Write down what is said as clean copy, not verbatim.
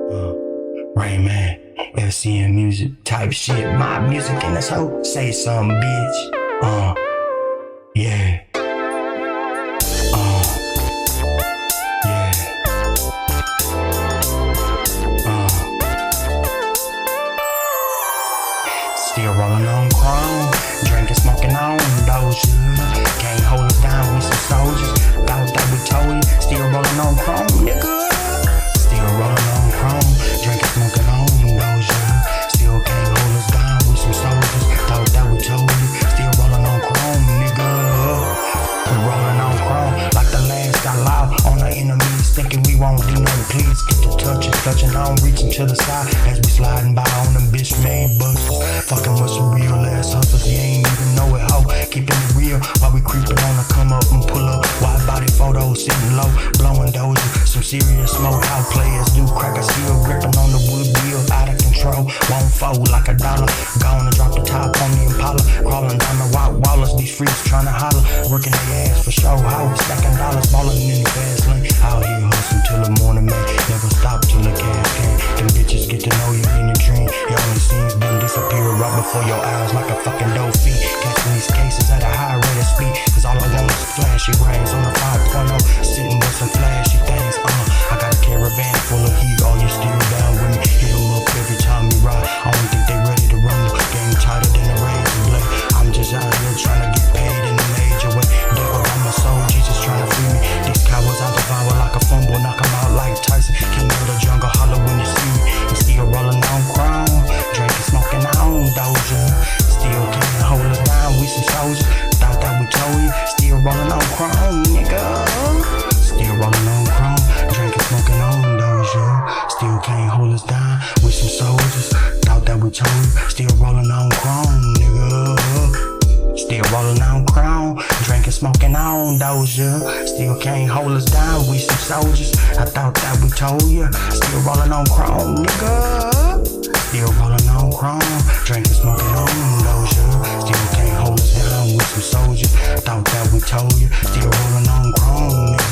Rain Man, FCN music type shit. My music in this hoe. Say something, bitch. Yeah. Yeah. Still rolling on chrome, drinking, smoking on Doja. Can't hold us down, we some soldiers. Thought that we told you. Still rolling on chrome, nigga. Still rolling on chrome, drinking, smoking on Doja. Still can't hold us down, we some soldiers. Thought that we told you. Still rolling on chrome, nigga. We rolling on chrome like the last got loud on our enemies, thinking we won't do nothing. Please get the touching on, reaching to the side as we sliding by on them bitch made buses. Fucking with some real ass hustlers, you ain't even know it, ho. Keeping it real while we creeping on to come up and pull up. Wide body photos sitting low, blowing Doja. Some serious smoke, how players do crack a seal, gripping on the wood wheel, out of control. Won't fold like a dollar. Gonna drop the top on the Impala, crawling down the rock wallers. These freaks trying to holler, working their ass for show. How we stacking dollars, balling in the fast lane. Out here hustling till the morning, man. Never stop till the cash came. Them bitches get to know you in your dream. Your only scenes been disappear right before your eyes like a fucking dope feet. Catching these cases at a high rate of speed, cause all I want is flashy brains on the 5.0, sitting with some flashy things. I got a caravan full of heat. All you still down with me? Hit them up every time you ride. I don't think they ready to run the game tighter than a razor blade. I'm just out here trying to get paid in a major way. Devil on my soul, Jesus trying to free me. These cowards I devour like a fumble, knock 'em out like Tyson. King of the jungle, holler when you see me. And still rolling on crown, drinking, smoking on Doja. Still can't hold us down, we some soldiers. Thought that we told you. Still rolling on crown, nigga. Still rolling on crown, drinking, smoking on Doja. Still can't hold us down, we some soldiers. Thought that we told you. Still rolling on crown, nigga. Still rolling on crown, drinking, smoking on Doja. Still can't hold us down, we some soldiers. I thought that we told you. Still rolling on crown, nigga. Still rolling on crown, drinking, smoking on Doja. Still can't hold us down, we some soldiers. Thought that we told you. Still rolling on crown, nigga.